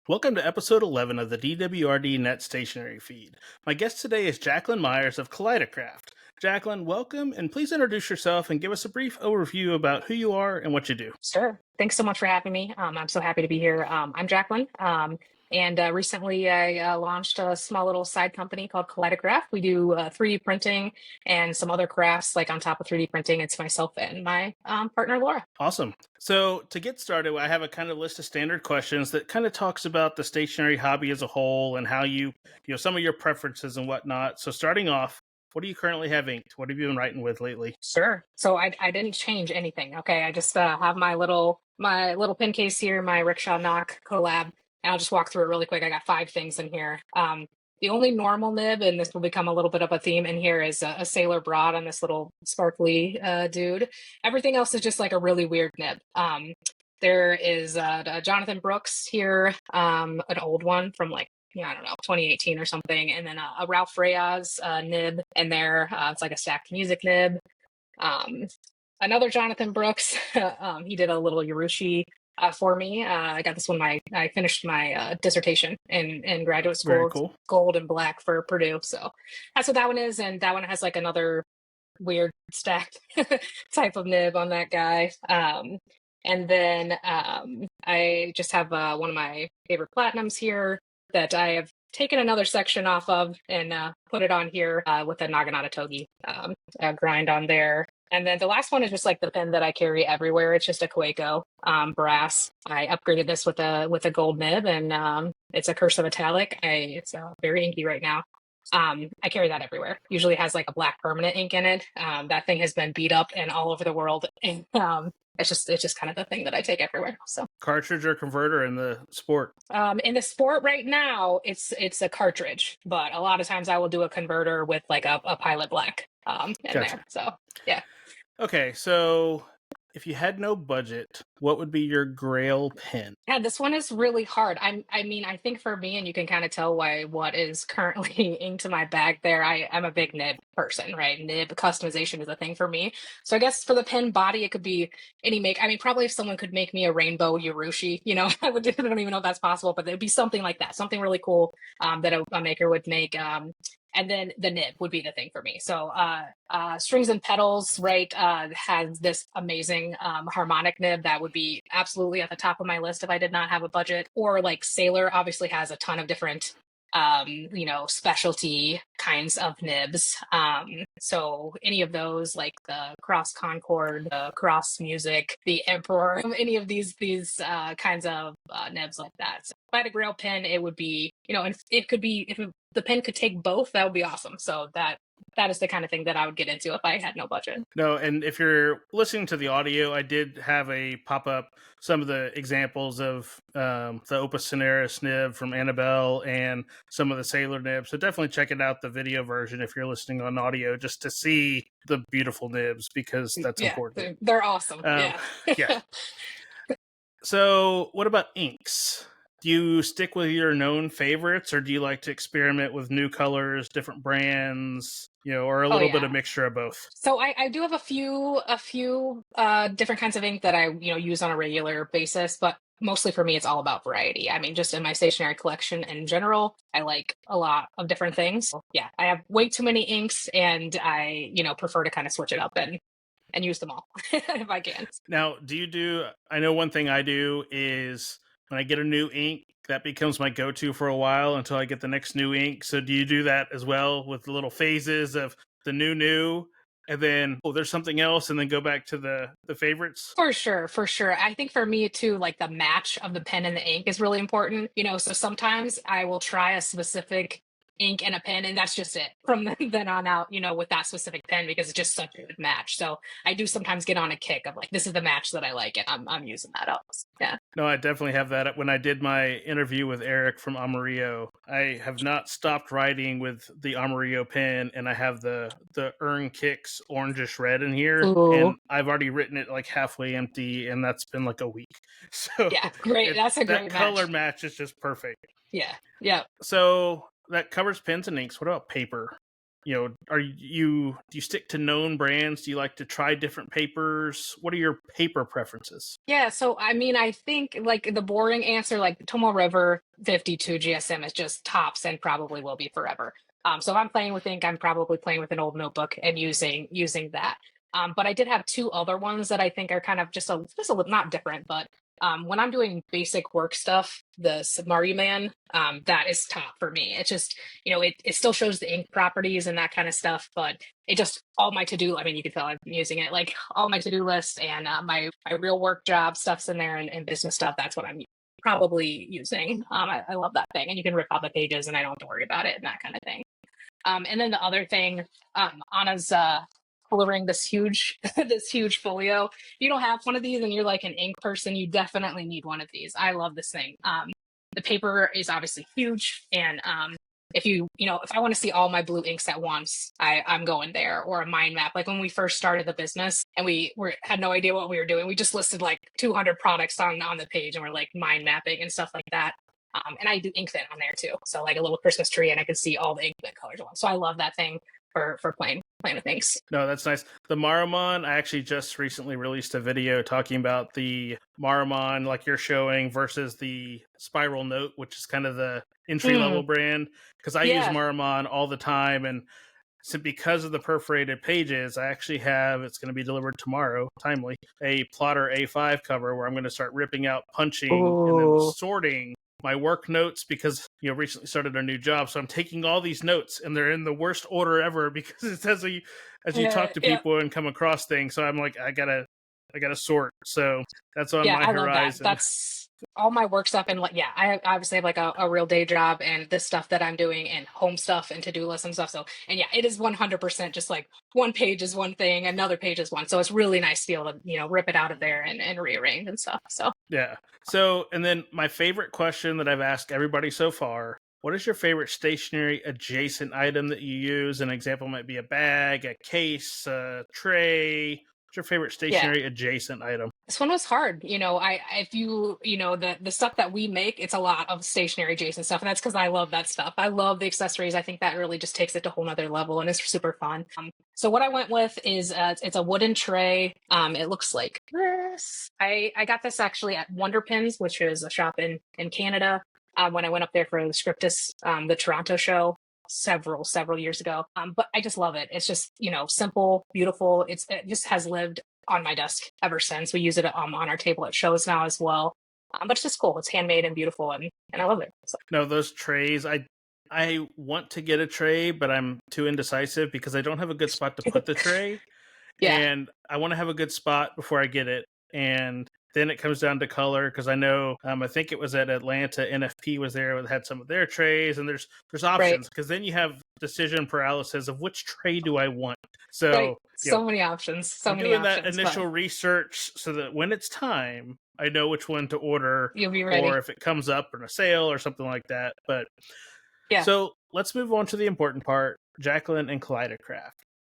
Welcome to episode 11 of the DWRDNET Stationery feed. My guest today is Jaclyn Myers of Kaleidecraft. Jaclyn, welcome, and please introduce yourself and give us a brief overview about who you are and what you do. Sure. Thanks so much for having me. I'm so happy to be here. I'm Jaclyn, and recently I launched a small little side company called Kaleidocraft. We do 3D printing and some other crafts, like on top of 3D printing. It's myself and my partner, Laura. Awesome. So, to get started, I have a kind of list of standard questions that kind of talks about the stationery hobby as a whole and how some of your preferences and whatnot. So, starting off, what do you currently have inked? What have you been writing with lately? Sure. So I didn't change anything. Okay, I just have my little pin case here, my Rickshaw Knock collab, and I'll just walk through it really quick. I got 5 things in here. The only normal nib, and this will become a little bit of a theme in here, is a Sailor Broad on this little sparkly dude. Everything else is just like a really weird nib. There is Jonathan Brooks here, an old one from like, yeah, I don't know, 2018 or something, and then a Ralph Reyes nib in there. It's like a stacked music nib. Um, Another Jonathan Brooks. He did a little Urushi for me. I got this when I finished my dissertation in graduate Very school. It's cool. gold and black for Purdue, so that's what that one is. And that one has like another weird stacked type of nib on that guy. And then I just have one of my favorite platinums here that I have taken another section off of and put it on here with a Naginata Togi grind on there. And then the last one is just like the pen that I carry everywhere. It's just a Kaweco brass. I upgraded this with a gold nib, and it's a Cursive Metallic. It's very inky right now. I carry that everywhere. Usually has like a black permanent ink in it. That thing has been beat up and all over the world, and it's just kind of the thing that I take everywhere. So Cartridge or converter in the sport? in the sport right now, it's a cartridge, but a lot of times I will do a converter with like a Pilot Black in Gotcha. there. So yeah. Okay, so if you had no budget, what would be your grail pen? Yeah, this one is really hard. I mean, I think for me, and you can kind of tell why what is currently into my bag there, I'm a big nib person, right? Nib customization is a thing for me. So I guess for the pen body, it could be any make. I mean, probably if someone could make me a rainbow Urushi, I would, I don't even know if that's possible, but it'd be something like that, something really cool that a maker would make. And then the nib would be the thing for me. So Strings and Petals, right, has this amazing harmonic nib that would be absolutely at the top of my list if I did not have a budget. Or like Sailor obviously has a ton of different specialty kinds of nibs. So any of those, like the Cross Concord, the Cross Music, the Emperor, any of these kinds of nibs like that. So if I had a grail pen, it would be, and it could be, if the pen could take both, that would be awesome. So that is the kind of thing that I would get into if I had no budget. No, and if you're listening to the audio, I did have a pop up some of the examples of the Opus Cineris nib from Annabelle and some of the Sailor nibs. So definitely check it out, the video version, if you're listening on audio, just to see the beautiful nibs, because that's Yeah, important. they're awesome. Yeah. Yeah. So, what about inks? Do you stick with your known favorites, or do you like to experiment with new colors, different brands, or a Oh little bit yeah. of mixture of both? So I do have a few different kinds of ink that I use on a regular basis, but mostly for me it's all about variety. I mean, just in my stationery collection in general, I like a lot of different things. So, yeah, I have way too many inks, and I prefer to kind of switch it up and use them all if I can. Now, I know one thing I do is when I get a new ink, that becomes my go-to for a while until I get the next new ink. So do you do that as well with the little phases of the new, and then, oh, there's something else, and then go back to the favorites? For sure, for sure. I think for me too, like the match of the pen and the ink is really important. So sometimes I will try a specific ink and a pen, and that's just it from then on out, with that specific pen, because it's just such a good match. So I do sometimes get on a kick of like, this is the match that I like, and I'm using that up. Yeah. No, I definitely have that. When I did my interview with Eric from Amarillo, I have not stopped writing with the Amarillo pen, and I have the Earn Kicks orangish red in here, Ooh. and I've already written it like halfway empty, and that's been like a week. So Yeah, great. That's a great that color match. match is just perfect. Yeah. Yeah. So that covers pens and inks. What about paper? do you stick to known brands? Do you like to try different papers? What are your paper preferences? Yeah, so I mean, I think like the boring answer, like Tomo River 52 GSM is just tops and probably will be forever. So if I'm playing with ink, I'm probably playing with an old notebook and using that. But I did have two other ones that I think are kind of just a little not different, but when I'm doing basic work stuff, the Submari Man, that is top for me. It's just, it still shows the ink properties and that kind of stuff, but it just all my to-do, I mean, you can tell I'm using it, like all my to-do list and my real work job stuff's in there, and business stuff. That's what I'm probably using. I love that thing, and you can rip out the pages and I don't have to worry about it and that kind of thing. And then the other thing, Anna's coloring this huge this huge folio. If you don't have one of these and you're like an ink person, you definitely need one of these. I love this thing. The paper is obviously huge, and if I want to see all my blue inks at once, I'm going there. Or a mind map. Like when we first started the business and had no idea what we were doing, we just listed like 200 products on the page, and we're like mind mapping and stuff like that. And I do ink thin on there too, so like a little Christmas tree, and I can see all the ink thin colors at once. So I love that thing for playing with inks. No, that's nice. The Maruman, I actually just recently released a video talking about the Maruman, like you're showing, versus the Spiral Note, which is kind of the entry level brand. Because I use Yeah. Maruman all the time, and so because of the perforated pages, I actually have, it's going to be delivered tomorrow, timely, a plotter A5 cover where I'm going to start ripping out, punching, and then sorting my work notes, because recently started a new job, so I'm taking all these notes and they're in the worst order ever, because it says as you talk to people and come across things. So I'm like, I gotta sort. So that's on my I love horizon. that. That's all my work stuff, and like, I obviously have like a real day job and this stuff that I'm doing and home stuff and to-do lists and stuff. So, and yeah, it is 100% just like one page is one thing, another page is one. So it's really nice to be able to rip it out of there and rearrange and stuff. So yeah. So, and then my favorite question that I've asked everybody so far: what is your favorite stationery adjacent item that you use? An example might be a bag, a case, a tray. What's your favorite stationery adjacent item? This one was hard. If the stuff that we make, it's a lot of stationery adjacent stuff. And that's because I love that stuff. I love the accessories. I think that really just takes it to a whole nother level, and it's super fun. So what I went with is it's a wooden tray. It looks like this. I got this actually at Wonder Pins, which is a shop in Canada. When I went up there for the Scriptus, the Toronto show several years ago. But I just love it. It's just, simple, beautiful. It just has lived on my desk ever since. We use it on our table at shows now as well. But it's just cool. It's handmade and beautiful, and I love it. So. No, those trays, I want to get a tray, but I'm too indecisive because I don't have a good spot to put the tray. And I want to have a good spot before I get it. And then it comes down to color, because I know, I think it was at Atlanta, NFP was there, had some of their trays, and there's options, because then you have decision paralysis of which tray do I want. So many options. I'm doing that initial research so that when it's time, I know which one to order. You'll be ready. Or if it comes up in a sale or something like that. But so let's move on to the important part, Jaclyn and Kaleidocraft.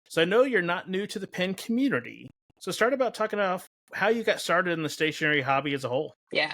So I know you're not new to the pen community. So start about talking about how you got started in the stationery hobby as a whole. Yeah.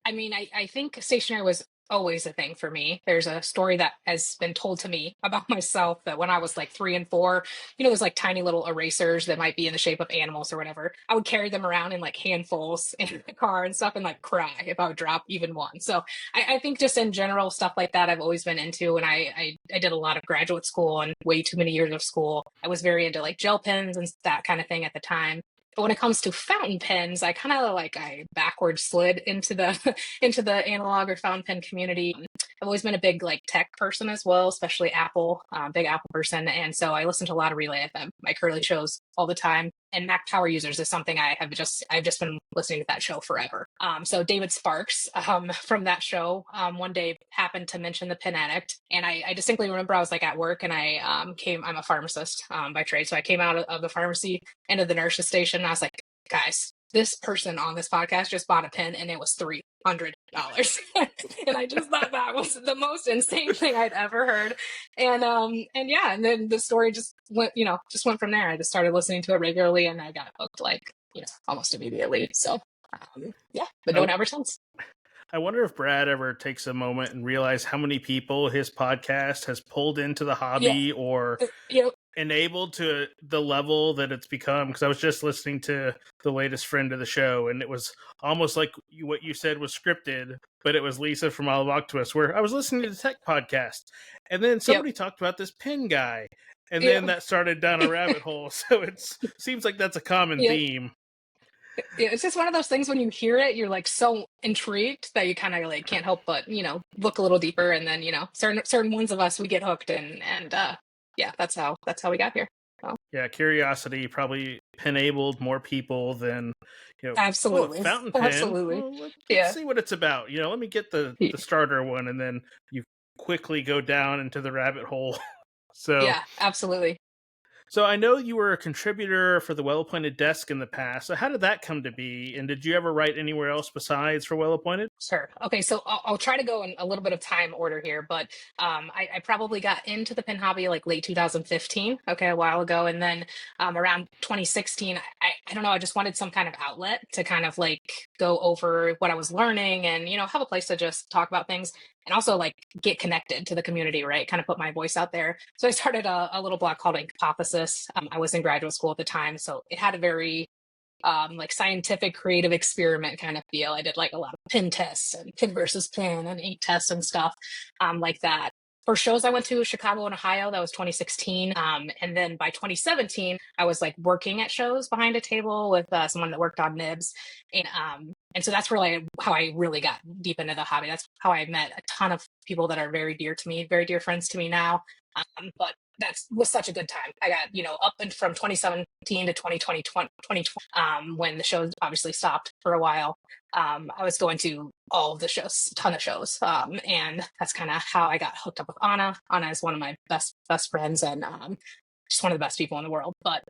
I mean, I think stationery was always a thing for me. There's a story that has been told to me about myself that when I was like 3 and 4, those like tiny little erasers that might be in the shape of animals or whatever, I would carry them around in like handfuls in the car and stuff, and like cry if I would drop even one. So I think just in general, stuff like that I've always been into. And I did a lot of graduate school and way too many years of school. I was very into like gel pens and that kind of thing at the time. But when it comes to fountain pens, I kind of I backward slid into the into the analog or fountain pen community. I've always been a big like tech person as well, especially Apple, big Apple person. And so I listen to a lot of Relay FM, my curly shows all the time. And Mac Power Users is something I've just been listening to that show forever. So David Sparks from that show one day happened to mention the Pen Addict, and I distinctly remember I was like at work, and I'm a pharmacist by trade, so I came out of the pharmacy into the nurse's station, and I was like, guys, this person on this podcast just bought a pen and it was $300. And I just thought that was the most insane thing I'd ever heard. And then the story just went from there. I just started listening to it regularly, and I got hooked almost immediately. So but don't ever since. I wonder if Brad ever takes a moment and realize how many people his podcast has pulled into the Yeah. hobby or You know, enabled to the level that it's become. Because I was just listening to the latest friend of the show, and it was almost like what you said was scripted, but it was Lisa from All of Octopus, where I was listening to the tech podcast, and then yep. somebody talked about this pin guy, and then Yep. that started down a rabbit hole. So it seems like that's a common Yep. theme. Yeah, it's just one of those things when you hear it, you're like so intrigued that you kind of like can't help but, look a little deeper, and then, certain ones of us we get hooked, and yeah, that's how we got here. So, Yeah, curiosity probably enabled more people than, oh, absolutely. fountain pen. Absolutely. Well, let's Yeah. see what it's about. Let me get the starter one, and then you quickly go down into the rabbit hole. So, Yeah, absolutely. so I know you were a contributor for the Well Appointed Desk in the past. So how did that come to be? And did you ever write anywhere else besides for Well Appointed? Sure. Okay, so I'll try to go in a little bit of time order here, but I probably got into the pin hobby like late 2015, okay, a while ago, and then around 2016, I don't know, I just wanted some kind of outlet to kind of like go over what I was learning, and have a place to just talk about things, and also like get connected to the community, right? Kind of put my voice out there. So I started a little blog called Hypothesis. I was in graduate school at the time, so it had a very like scientific creative experiment kind of feel. I did like a lot of pin tests and pin versus pin and ink tests and stuff like that. For shows, I went to Chicago and Ohio. That was 2016. And then by 2017, I was like working at shows behind a table with someone that worked on nibs. And so that's really how I really got deep into the hobby. That's how I met a ton of people that are very dear to me, very dear friends to me now. But that was such a good time. I got, up and from 2017 to 2020, when the show obviously stopped for a while. I was going to all of the shows, ton of shows. And that's kind of how I got hooked up with Anna. Anna is one of my best friends, and just one of the best people in the world. But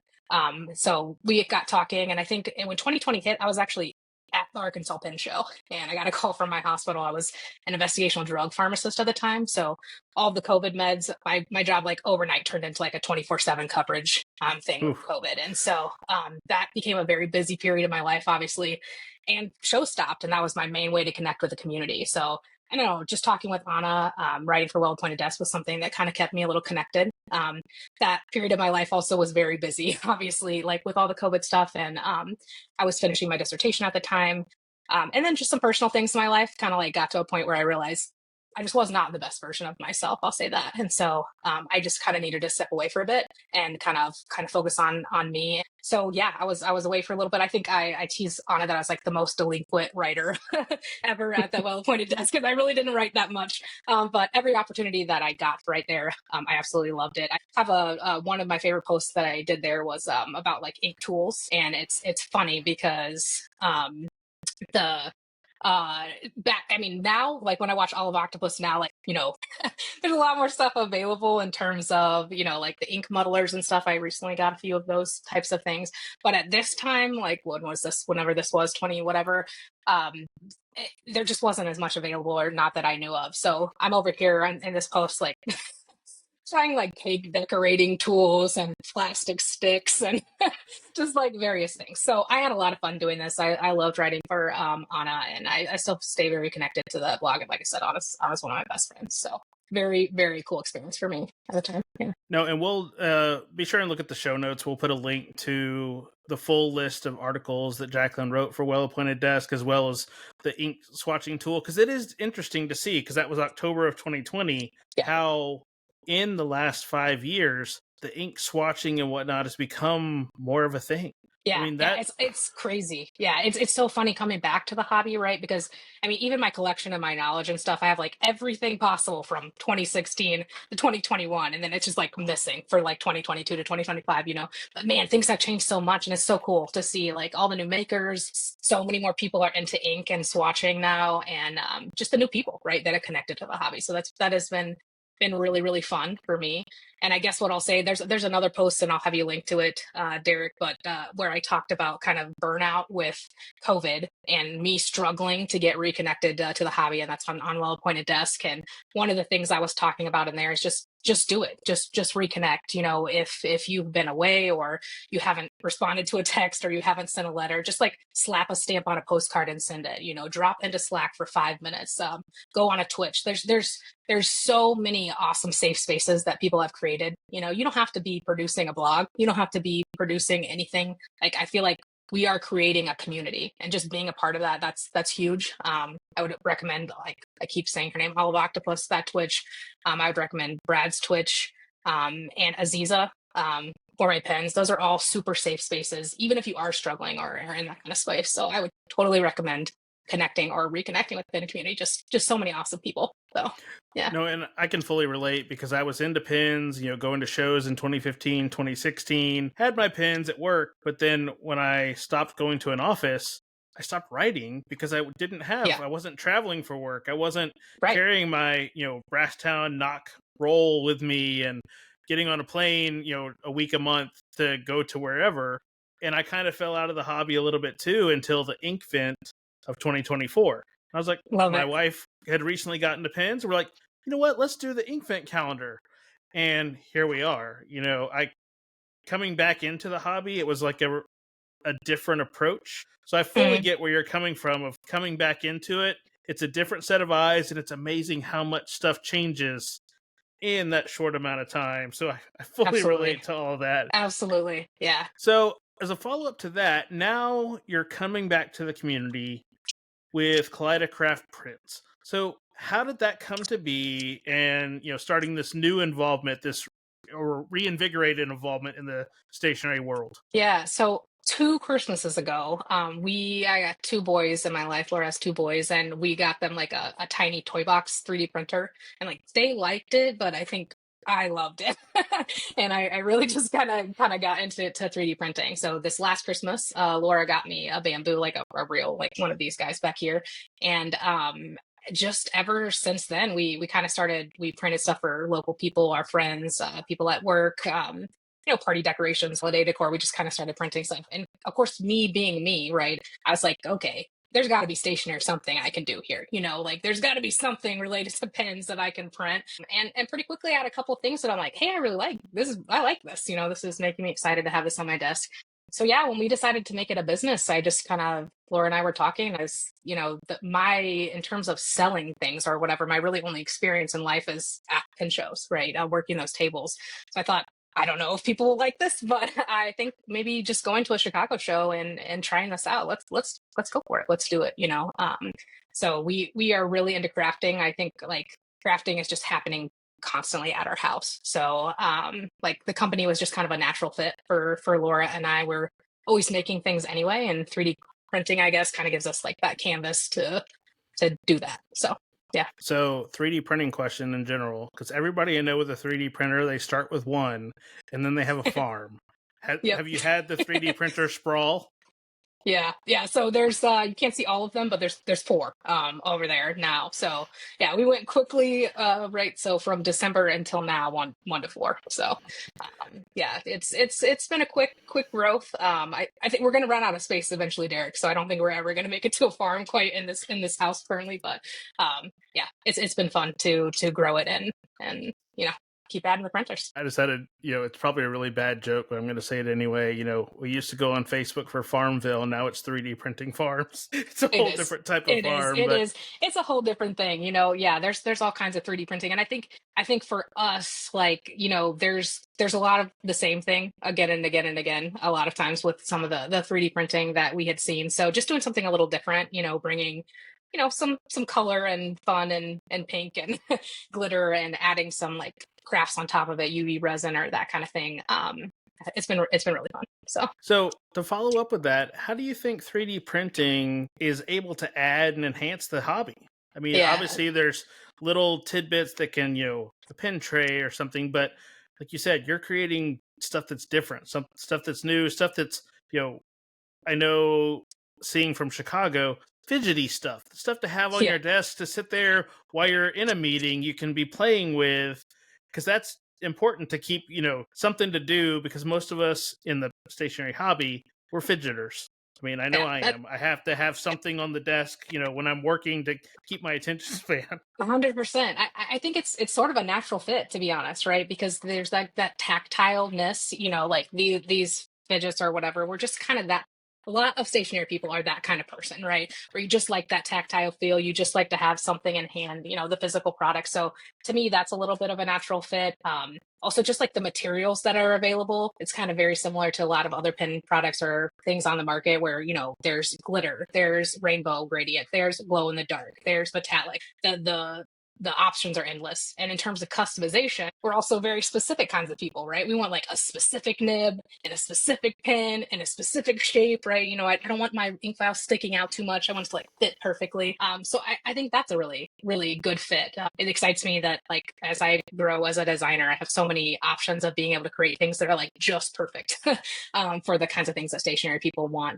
so we got talking, and I think when 2020 hit, I was actually at the Arkansas Pin Show, and I got a call from my hospital. I was an investigational drug pharmacist at the time, so all the COVID meds, my job like overnight turned into like a 24/7 coverage thing with Oof. COVID, and so that became a very busy period of my life, obviously. And show stopped, and that was my main way to connect with the community. So I don't know, just talking with Anna, writing for Well Appointed Desk was something that kind of kept me a little connected. That period of my life also was very busy, obviously, like with all the COVID stuff. And I was finishing my dissertation at the time. And then just some personal things in my life kind of like got to a point where I realized I just was not the best version of myself. I'll say that. And so I just kind of needed to step away for a bit and kind of focus on me. So yeah, I was away for a little bit. I think I tease Anna that I was like the most delinquent writer ever at the Well Appointed Desk, because I really didn't write that much. But every opportunity that I got right there, I absolutely loved it. I have one of my favorite posts that I did there was about like ink tools, and it's funny because the back I mean, now like when I watch all of Octopus now, like there's a lot more stuff available in terms of like the ink muddlers and stuff. I recently got a few of those types of things, but at this time, like whenever this was 20 whatever, there just wasn't as much available, or not that I knew of. So I'm over here in this post like trying like cake decorating tools and plastic sticks and just like various things. So I had a lot of fun doing this. I loved writing for Anna, and I still stay very connected to the blog. And like I said, Anna's one of my best friends. So very, very cool experience for me at the time. Yeah. No, and we'll be sure and look at the show notes. We'll put a link to the full list of articles that Jaclyn wrote for Well Appointed Desk, as well as the ink swatching tool, because it is interesting to see, because that was October of 2020, Yeah. how in the last 5 years the ink swatching and whatnot has become more of a thing. Yeah, I mean yeah, that it's crazy. Yeah, it's so funny coming back to the hobby, right? Because I mean, even my collection and my knowledge and stuff, I have like everything possible from 2016 to 2021, and then it's just like missing for like 2022 to 2025, But man, things have changed so much, and it's so cool to see like all the new makers. So many more people are into ink and swatching now, and just the new people, right, that are connected to the hobby. So that has been really, really fun for me. And I guess what I'll say, there's another post, and I'll have you link to it, Derek, but where I talked about kind of burnout with COVID and me struggling to get reconnected to the hobby, and that's on Well Appointed Desk. And one of the things I was talking about in there is just do it, just reconnect. If you've been away, or you haven't responded to a text, or you haven't sent a letter, just like slap a stamp on a postcard and send it. Drop into Slack for 5 minutes. Go on a Twitch. There's so many awesome safe spaces that people have created. You don't have to be producing a blog. You don't have to be producing anything. Like, I feel like we are creating a community, and just being a part of that, that's huge. I would recommend, like I keep saying her name, Olive Octopus, that Twitch. I would recommend Brad's Twitch, and Aziza, for my pens. Those are all super safe spaces, even if you are struggling or are in that kind of space. So I would totally recommend connecting or reconnecting with the pen community. Just so many awesome people. So yeah. No, and I can fully relate, because I was into pins, going to shows in 2015, 2016, had my pins at work, but then when I stopped going to an office, I stopped writing because I wasn't traveling for work. I wasn't carrying my, Brasstown knock roll with me and getting on a plane, a week a month to go to wherever. And I kind of fell out of the hobby a little bit too, until the ink vent of 2024. I was like, my wife had recently gotten the pens. We're like, you know what? Let's do the ink vent calendar. And here we are. Coming back into the hobby, it was like a different approach. So I fully get where you're coming from, of coming back into it. It's a different set of eyes, and it's amazing how much stuff changes in that short amount of time. So I fully relate to all that. Absolutely. Yeah. So as a follow-up to that, now you're coming back to the community with KaleidoCraft Prints. So how did that come to be, and starting this new involvement, this or reinvigorated involvement in the stationery world? Yeah, so 2 Christmases ago, I got 2 boys in my life. Laura has 2 boys, and we got them like a tiny toy box 3D printer, and like they liked it, but I think I loved it. And I really just kind of got into 3D printing. So this last Christmas, Laura got me a bamboo, like a real, like one of these guys back here. And just ever since then, we kind of started, we printed stuff for local people, our friends, people at work, party decorations, holiday decor. We just kind of started printing stuff. And of course, me being me, right, I was like, okay, there's got to be stationery, something I can do here. Like there's got to be something related to pens that I can print. And pretty quickly I had a couple of things that I'm like, hey, I really like this. I like this. This is making me excited to have this on my desk. So yeah, when we decided to make it a business, I just kind of, Laura and I were talking, as in terms of selling things or whatever, my really only experience in life is at pen shows, right? Working those tables. So I thought, I don't know if people will like this, but I think maybe just going to a Chicago show and trying this out. Let's go for it. Let's do it. So we are really into crafting. I think like crafting is just happening constantly at our house. So like the company was just kind of a natural fit for Laura and I. We're always making things anyway, and 3D printing, I guess, kind of gives us like that canvas to do that. So yeah. So 3D printing question in general, because everybody I know with a 3D printer, they start with one and then they have a farm. Have you had the 3D printer sprawl? Yeah. So there's you can't see all of them, but there's 4 over there now. So yeah, we went quickly, right? So from December until now, one to 4. So yeah, it's been a quick growth. I think we're gonna run out of space eventually, Derek. So I don't think we're ever gonna make it to a farm quite in this house currently. But yeah, it's been fun to grow it and keep adding the printers. I decided, it's probably a really bad joke, but I'm going to say it anyway. We used to go on Facebook for Farmville. Now it's 3D printing farms. It's a whole different type of farm. It is. It's a whole different thing. Yeah, there's all kinds of 3D printing. And I think for us, like, there's a lot of the same thing again and again and again, a lot of times with some of the 3D printing that we had seen. So just doing something a little different, bringing some color and fun and pink and glitter, and adding some like crafts on top of it, UV resin or that kind of thing. It's been really fun. So to follow up with that, how do you think 3D printing is able to add and enhance the hobby? I mean, obviously there's little tidbits that can, the pen tray or something, but like you said, you're creating stuff that's different, some stuff that's new, stuff that's, I know, seeing from Chicago, fidgety stuff to have on your desk to sit there while you're in a meeting, you can be playing with, because that's important to keep, something to do, because most of us in the stationery hobby, we're fidgeters. I mean, I know Yeah, I that am. I have to have something on the desk, when I'm working to keep my attention span. 100%. I think it's sort of a natural fit, to be honest, right? Because there's that tactileness, like these fidgets or whatever. We're just kind of that. A lot of stationary people are that kind of person, right? Where you just like that tactile feel. You just like to have something in hand, the physical product. So to me, that's a little bit of a natural fit. Also, just like the materials that are available, it's kind of very similar to a lot of other pen products or things on the market where, there's glitter, there's rainbow gradient, there's glow in the dark, there's metallic. The options are endless. And in terms of customization, we're also very specific kinds of people, right? We want like a specific nib and a specific pen and a specific shape, right? I don't want my ink file sticking out too much. I want it to like fit perfectly. So I think that's a really, really good fit. It excites me that like as I grow as a designer, I have so many options of being able to create things that are like just perfect for the kinds of things that stationary people want.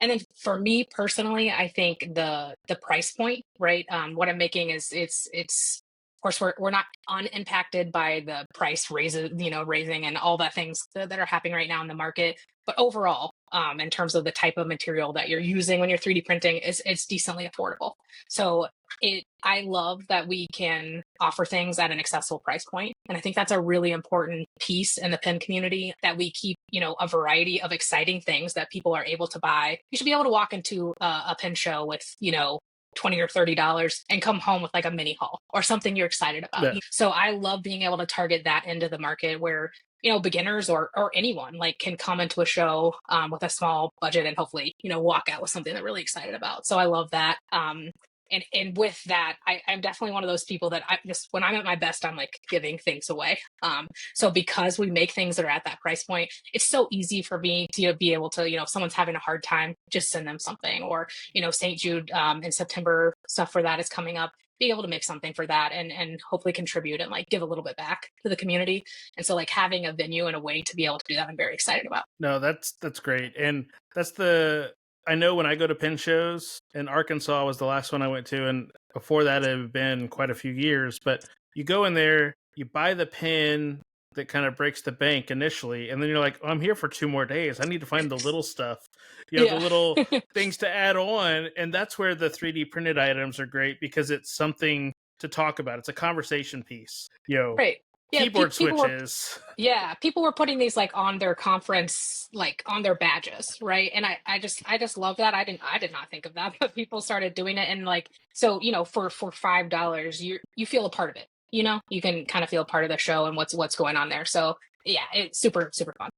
And then for me personally, I think the price point, right? What I'm making is it's of course we're not unimpacted by the price raises, raising and all the things that are happening right now in the market. But overall, in terms of the type of material that you're using when you're 3D printing, it's decently affordable. So I love that we can offer things at an accessible price point. And I think that's a really important piece in the pen community, that we keep, a variety of exciting things that people are able to buy. You should be able to walk into a pen show with, $20 or $30 and come home with like a mini haul or something you're excited about. Yeah. So I love being able to target that end of the market where, beginners or anyone like can come into a show with a small budget and hopefully, walk out with something they're really excited about. So I love that. And with that, I'm definitely one of those people that I just, when I'm at my best, I'm like giving things away. So because we make things that are at that price point, it's so easy for me to be able to, if someone's having a hard time, just send them something. Or, St. Jude in September, stuff for that is coming up. Be able to make something for that and hopefully contribute and like give a little bit back to the community. And so like having a venue and a way to be able to do that, I'm very excited about. No, that's great. And I know when I go to pen shows, and Arkansas was the last one I went to, and before that it had been quite a few years, but you go in there, you buy the pen that kind of breaks the bank initially, and then you're like, oh, I'm here for 2 more days. I need to find the little stuff, the little things to add on. And that's where the 3D printed items are great, because it's something to talk about. It's a conversation piece, Right. Yeah, keyboard people were switches. people were putting these like on their conference, like on their badges, right? And I just love that. I did not think of that, but people started doing it. And like, so, for $5, you feel a part of it, you can kind of feel a part of the show and what's going on there. So yeah, it's super, super fun.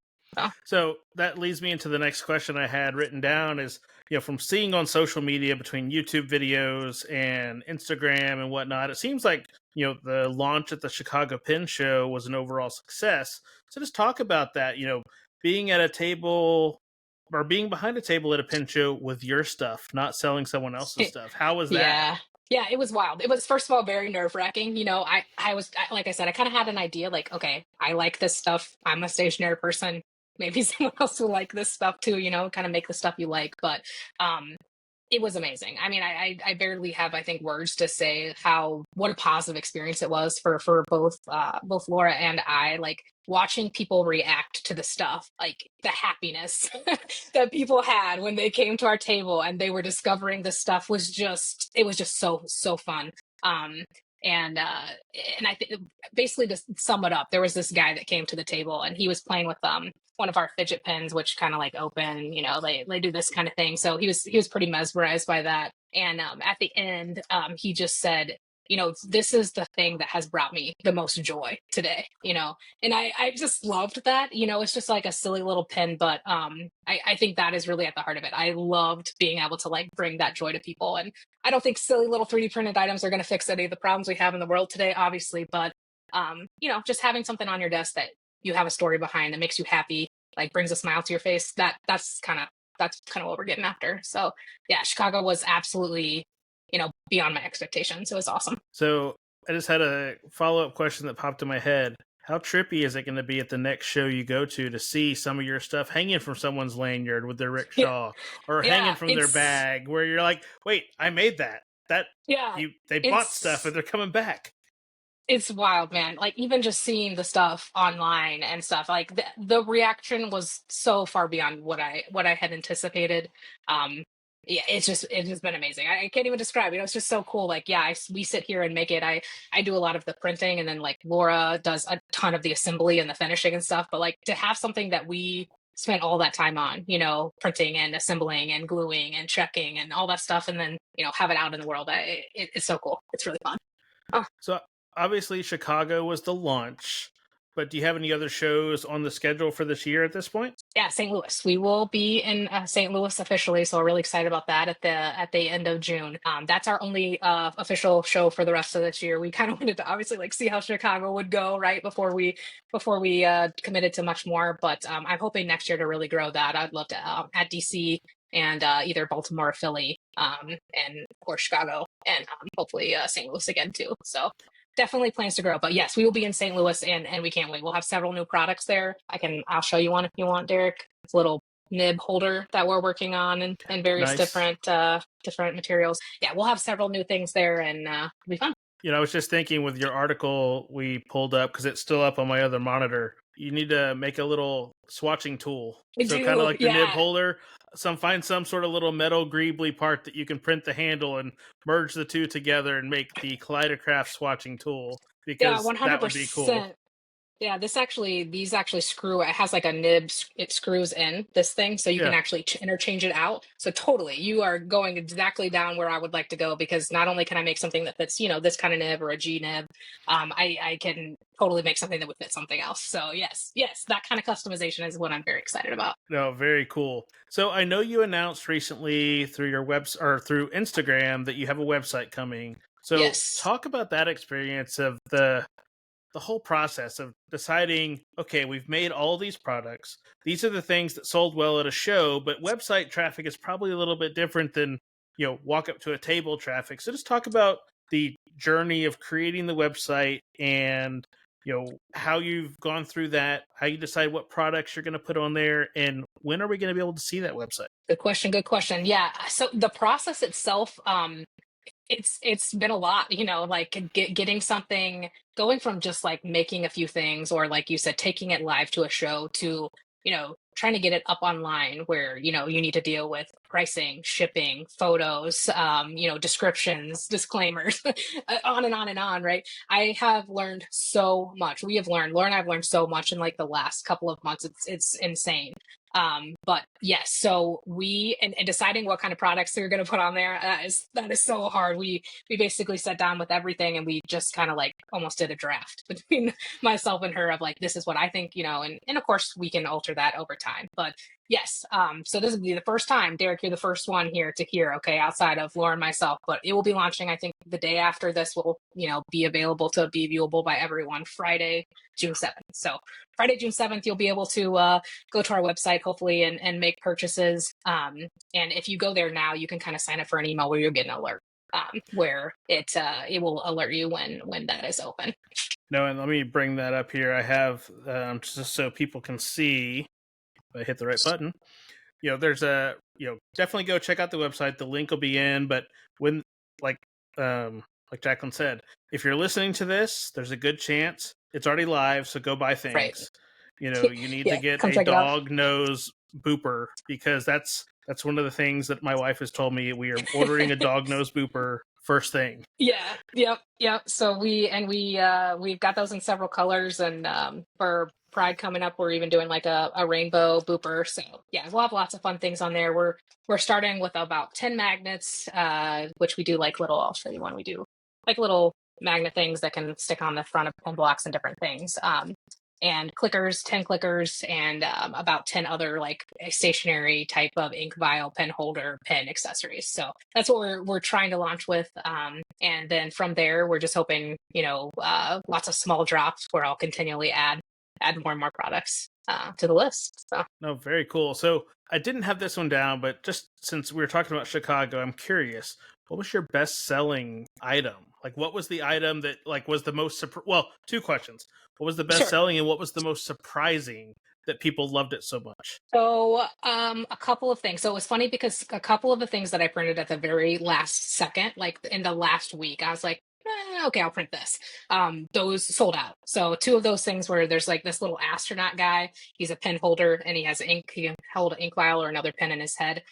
So that leads me into the next question I had written down is, from seeing on social media between YouTube videos and Instagram and whatnot, it seems like, the launch at the Chicago Pen Show was an overall success. So just talk about that, being at a table or being behind a table at a pen show with your stuff, not selling someone else's stuff. How was that? Yeah, it was wild. It was, first of all, very nerve-wracking. Like I said, I kind of had an idea, like, okay, I like this stuff. I'm a stationary person. Maybe someone else will like this stuff too, kind of make the stuff you like. But it was amazing. I mean, I barely have, I think, words to say what a positive experience it was for both Laura and I. Like watching people react to the stuff, like the happiness that people had when they came to our table and they were discovering the stuff was just so fun. And I think basically, to sum it up, there was this guy that came to the table and he was playing with one of our fidget pens, which kind of like open, they do this kind of thing. So he was pretty mesmerized by that. And at the end, he just said, this is the thing that has brought me the most joy today, and I just loved that. It's just like a silly little pen, but I think that is really at the heart of it. I loved being able to like bring that joy to people. And I don't think silly little 3D printed items are going to fix any of the problems we have in the world today, obviously, but just having something on your desk that you have a story behind that makes you happy, like brings a smile to your face, that's kind of what we're getting after. So yeah, Chicago was absolutely, beyond my expectations. It was awesome. So I just had a follow-up question that popped in my head. How trippy is it going to be at the next show you go to see some of your stuff hanging from someone's lanyard with their rickshaw or hanging from their bag, where you're like, wait, I made that. They bought stuff and they're coming back. It's wild, man. Like even just seeing the stuff online and stuff, like the reaction was so far beyond what I had anticipated. Um, yeah, it's just been amazing. I can't even describe it. It's just so cool. Like, yeah, we sit here and make it. I do a lot of the printing, and then like Laura does a ton of the assembly and the finishing and stuff. But like to have something that we spent all that time on, you know, printing and assembling and gluing and checking and all that stuff, and then you know have it out in the world. It's so cool. It's really fun. Oh. So obviously Chicago was the launch, but do you have any other shows on the schedule for this year at this point? Yeah, St. Louis. We will be in St. Louis officially, so we're really excited about that at the end of June. That's our only official show for the rest of this year. We kind of wanted to obviously like see how Chicago would go right before we committed to much more. But I'm hoping next year to really grow that. I'd love to at DC and either Baltimore or Philly, and of course Chicago, and hopefully St. Louis again too. So definitely plans to grow. But yes, we will be in St. Louis, and we can't wait. We'll have several new products there. I'll show you one if you want, Derek. It's a little nib holder that we're working on, and various Nice. different materials. Yeah, we'll have several new things there, and it'll be fun. You know, I was just thinking with your article we pulled up, because it's still up on my other monitor, you need to make a little swatching tool. I So kind of do, like the nib yeah. holder, find some sort of little metal greebly part that you can print the handle and merge the two together and make the Kaleidocraft swatching tool, Yeah, because that would be cool. 100%. Yeah, these actually screw. It has like a nib. It screws in this thing, so you can Yeah. actually interchange it out. So totally, you are going exactly down where I would like to go, because not only can I make something that fits, you know, this kind of nib or a G nib, I can totally make something that would fit something else. So yes, that kind of customization is what I'm very excited about. No, very cool. So I know you announced recently through your or through Instagram that you have a website coming. So Yes, talk about that experience of the whole process of deciding, okay, we've made all these products. These are the things that sold well at a show, but website traffic is probably a little bit different than, you know, walk up to a table traffic. So just talk about the journey of creating the website, and, you know, how you've gone through that, how you decide what products you're going to put on there, and when are we going to be able to see that website? good question. Good question. Yeah. So the process itself, it's been a lot, you know, like getting something, going from just like making a few things, or like you said, taking it live to a show, to you know trying to get it up online, where you know you need to deal with pricing, shipping, photos, you know, descriptions, disclaimers, on and on and on, right? I have learned so much. We have learned Lauren and I've learned so much in like the last couple of months. It's insane. But yes, so and deciding what kind of products we're going to put on there, that is so hard. We basically sat down with everything, and we just kind of like almost did a draft between myself and her of like, this is what I think, you know, and of course we can alter that over time. But yes, so this will be the first time, Derek, you're the first one here to hear, okay, outside of Lauren, myself, but it will be launching, I think the day after this will, you know, be available to be viewable by everyone, Friday, June 7th. So Friday, June 7th, you'll be able to go to our website, hopefully, and make purchases. And if you go there now, you can kind of sign up for an email where you'll get an alert, where it will alert you when that is open. No, and let me bring that up here. I have, just so people can see, if I hit the right button. You know, there's a, you know, definitely go check out the website. The link will be in, but when, like, like Jaclyn said, if you're listening to this, there's a good chance it's already live. So go buy Right. things. You know, you need to Yeah, get come a check it out. dog nose booper, because that's one of the things that my wife has told me. We are ordering a dog nose booper first thing. Yeah, yep. So we've got those in several colors, and for Pride coming up, we're even doing like a rainbow booper. So yeah, we'll have lots of fun things on there. We're starting with about 10 magnets, which we do like little. I'll show you one. We do like little magnet things that can stick on the front of pen blocks and different things. And clickers, 10 clickers, and about 10 other like stationary type of ink vial, pen holder, pen accessories. So that's what we're trying to launch with. And then from there, we're just hoping, you know, lots of small drops where I'll continually add more and more products to the list. So No, very cool. So I didn't have this one down, but just since we were talking about Chicago, I'm curious, what was your best selling item? Like, what was the item that like was the most well, two questions. What was the best sure. selling, and what was the most surprising that people loved it so much? So, a couple of things. So it was funny because a couple of the things that I printed at the very last second, like in the last week, I was like, okay, I'll print this. Those sold out. So two of those things where there's like this little astronaut guy. He's a pen holder and he has ink. He can hold an ink vial or another pen in his head.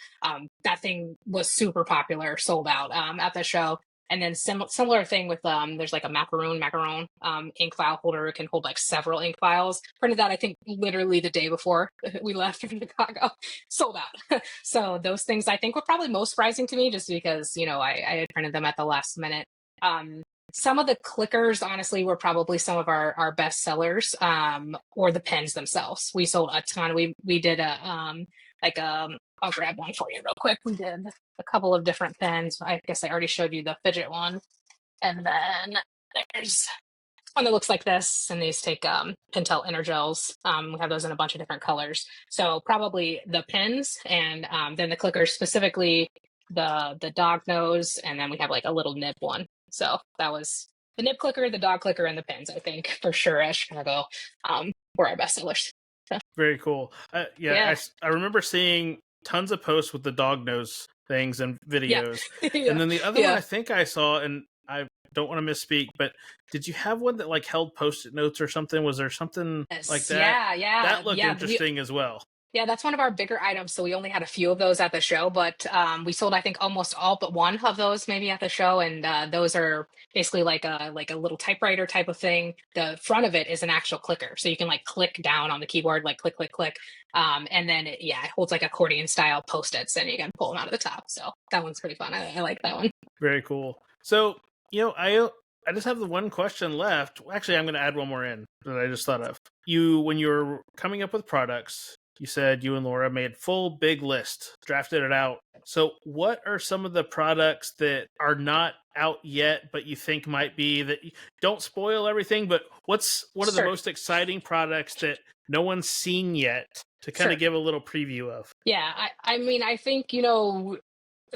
That thing was super popular, sold out at the show. And then similar thing with there's like a macaron ink vial holder. It can hold like several ink vials. Printed that I think literally the day before we left from Chicago, sold out. So those things I think were probably most surprising to me, just because I had printed them at the last minute. Some of the clickers, honestly, were probably some of our best sellers, or the pens themselves. We sold a ton. We did I'll grab one for you real quick. We did a couple of different pens. I guess I already showed you the fidget one. And then there's one that looks like this, and these take Pentel Energels. We have those in a bunch of different colors. So probably the pens, and then the clickers, specifically the dog nose, and then we have like a little nib one. So that was the nib clicker, the dog clicker, and the pens, I think, for sure, at Chicago, were our best sellers. So, Very cool. yeah. I remember seeing tons of posts with the dog nose things and videos. Yeah. And then the other one Yeah. I think I saw, and I don't want to misspeak, but did you have one that like held post-it notes or something? Was there something Yes. like that? Yeah. That looked interesting as well. Yeah, that's one of our bigger items. So we only had a few of those at the show, but we sold I think almost all but one of those maybe at the show, and those are basically like a little typewriter type of thing. The front of it is an actual clicker, so you can like click down on the keyboard, like click, click, click, and then it holds like accordion style post-its, and you can pull them out of the top. So that one's pretty fun. I like that one. Very cool. So I just have the one question left. Actually, I'm going to add one more in that I just thought of. When you were coming up with products, you said you and Laura made full big list, drafted it out. So what are some of the products that are not out yet, but you think might be that? Don't spoil everything, but what are the most exciting products that no one's seen yet to kind of give a little preview of? Yeah, I mean, I think,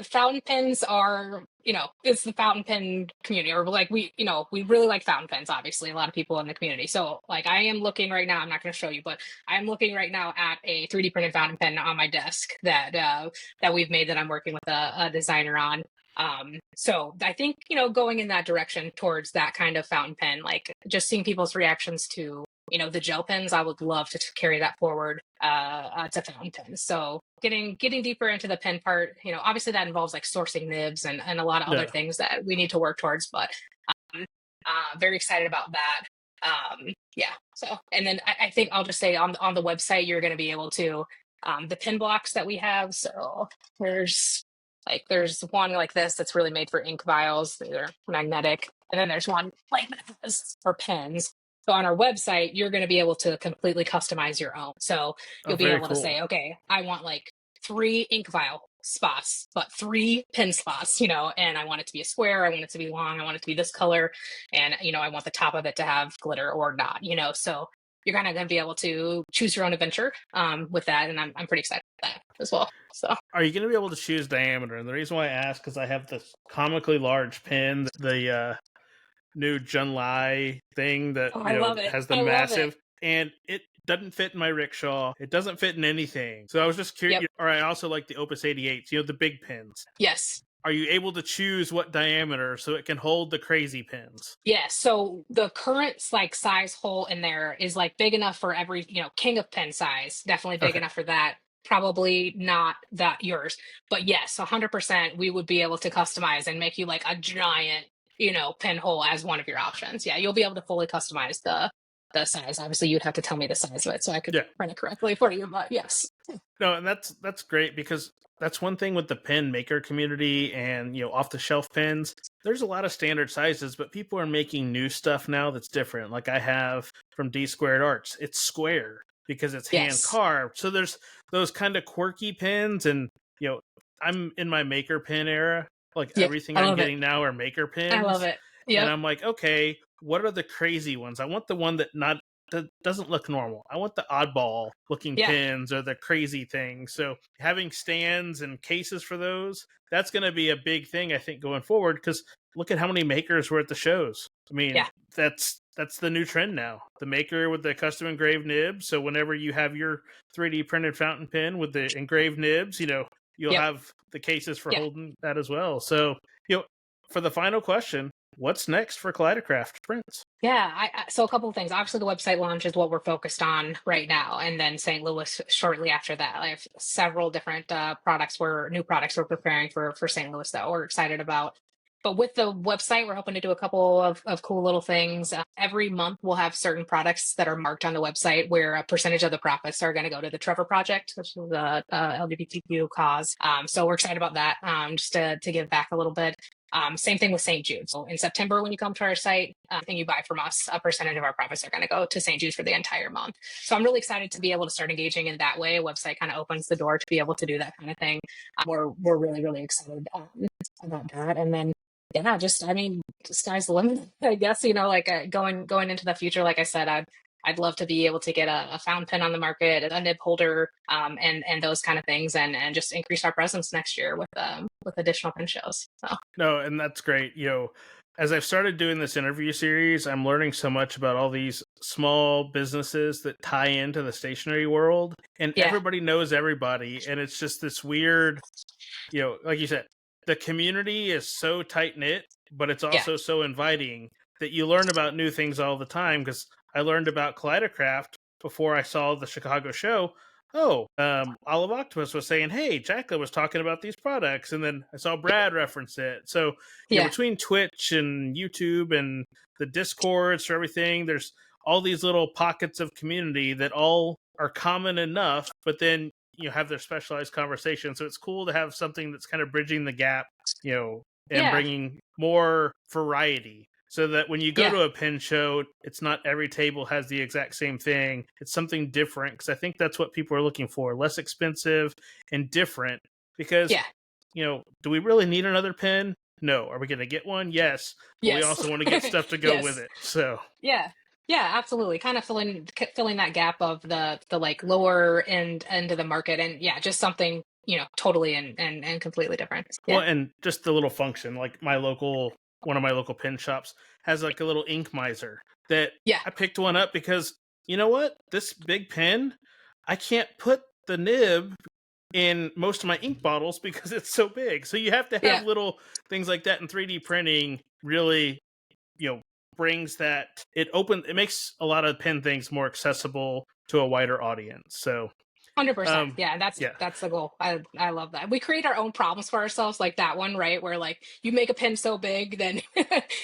fountain pens are, it's the fountain pen community, or like we really like fountain pens, obviously, a lot of people in the community. So like I am looking right now, I'm not going to show you, but I'm looking right now at a 3D printed fountain pen on my desk that we've made, that I'm working with a designer on. So I think, going in that direction towards that kind of fountain pen, like just seeing people's reactions to the gel pens, I would love to carry that forward to fountain pens. So getting deeper into the pen part, obviously that involves like sourcing nibs and a lot of other things that we need to work towards, but very excited about that. So, and then I think I'll just say on the website, you're going to be able to, the pin blocks that we have. So there's one like this that's really made for ink vials. They're magnetic. And then there's one like this for pens. So on our website, you're going to be able to completely customize your own. So you'll be able to say, okay, I want like 3 ink vial spots, but 3 pen slots, and I want it to be a square. I want it to be long. I want it to be this color. And, I want the top of it to have glitter or not, so you're kind of going to be able to choose your own adventure with that. And I'm pretty excited about that as well. So are you going to be able to choose diameter? And the reason why I ask is I have this comically large pen, the new Junlai thing that has the massive, and it doesn't fit in my rickshaw. It doesn't fit in anything. So I was just curious. Or I also like the Opus 88s, the big pens. Yes. Are you able to choose what diameter so it can hold the crazy pens? Yeah, so the current like size hole in there is like big enough for every, king of pen size, definitely big enough for that. Probably not that yours, but yes, 100% we would be able to customize and make you like a giant, pen hole as one of your options. Yeah, you'll be able to fully customize the size. Obviously you'd have to tell me the size of it so I could print it correctly for you, but yes. No, and that's great, because that's one thing with the pen maker community and off the shelf pens. There's a lot of standard sizes, but people are making new stuff now that's different. Like I have from D Squared Arts, it's square because it's hand carved. So there's those kind of quirky pens, and I'm in my maker pen era. Like everything I'm getting now are maker pens. I love it. Yeah. And I'm like, okay, what are the crazy ones? I want the one that doesn't look normal. I want the oddball looking pins or the crazy things. So having stands and cases for those, that's going to be a big thing, I think, going forward, because look at how many makers were at the shows. I mean, that's the new trend now. The maker with the custom engraved nibs. So whenever you have your 3D printed fountain pen with the engraved nibs, you'll have the cases for holding that as well. So, for the final question, what's next for KaleidoCraft Prints? Yeah, so a couple of things. Obviously, the website launch is what we're focused on right now, and then St. Louis shortly after that. I have several different new products we're preparing for St. Louis that we're excited about. But with the website, we're hoping to do a couple of cool little things. Every month, we'll have certain products that are marked on the website where a percentage of the profits are going to go to the Trevor Project, which is a LGBTQ cause. So we're excited about that, just to give back a little bit. Same thing with St. Jude. So in September, when you come to our site, anything you buy from us, a percentage of our profits are going to go to St. Jude for the entire month. So I'm really excited to be able to start engaging in that way. A website kind of opens the door to be able to do that kind of thing. We're really, really excited about that. And then, yeah, just, I mean, the sky's the limit, I guess, like going into the future, like I said, I'd love to be able to get a fountain pen on the market, a nib holder, and those kind of things, and just increase our presence next year with additional pen shows. So. No, and that's great. As I've started doing this interview series, I'm learning so much about all these small businesses that tie into the stationery world, and Yeah. everybody knows everybody, and it's just this weird, like you said, the community is so tight knit, but it's also so inviting that you learn about new things all the time. Because I learned about Kaleidocraft before I saw the Chicago show. Olive Octopus was saying, "Hey, Jaclyn was talking about these products," and then I saw Brad reference it. So, between Twitch and YouTube and the Discords for everything, there's all these little pockets of community that all are common enough, but then have their specialized conversation. So it's cool to have something that's kind of bridging the gap, and bringing more variety. So that when you go to a pen show, it's not every table has the exact same thing. It's something different, because I think that's what people are looking for. Less expensive and different. Because, do we really need another pen? No. Are we going to get one? Yes. But we also want to get stuff to go with it. So yeah, absolutely. Kind of filling that gap of the like lower end of the market, and just something totally and completely different. Well, and just the little function, like one of my local pen shops has like a little ink miser that I picked one up because, you know what? This big pen, I can't put the nib in most of my ink bottles because it's so big. So you have to have little things like that, and 3D printing really, brings that, it makes a lot of pen things more accessible to a wider audience. So 100%. That's the goal. I love that. We create our own problems for ourselves, like that one, right? Where like you make a pin so big, then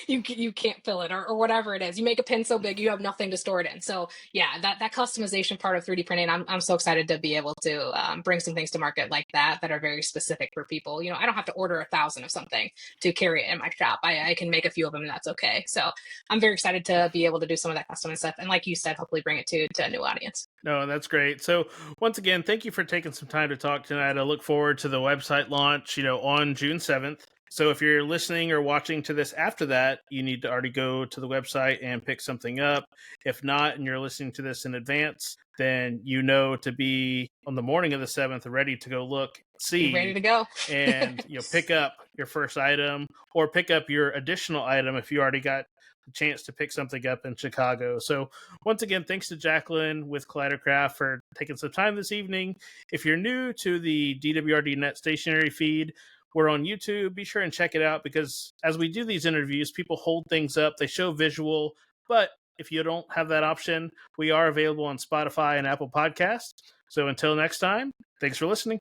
you can't fill it, or whatever it is. You make a pin so big, you have nothing to store it in. So that customization part of 3D printing, I'm so excited to be able to bring some things to market like that are very specific for people. I don't have to order 1,000 of something to carry it in my shop. I can make a few of them, and that's okay. So I'm very excited to be able to do some of that custom stuff, and like you said, hopefully bring it to a new audience. No, that's great. So once again, thank you for taking some time to talk tonight. I look forward to the website launch, on June 7th. So if you're listening or watching to this after that, you need to already go to the website and pick something up. If not, and you're listening to this in advance, then to be on the morning of the 7th, ready to go look, see, ready to go, and pick up your first item, or pick up your additional item if you already got the chance to pick something up in Chicago. So once again, thanks to Jaclyn with Kaleidocraft for taking some time this evening. If you're new to the DWRDNET Stationery feed, we're on YouTube. Be sure and check it out, because as we do these interviews, people hold things up, they show visual, but if you don't have that option, we are available on Spotify and Apple Podcasts. So until next time, thanks for listening.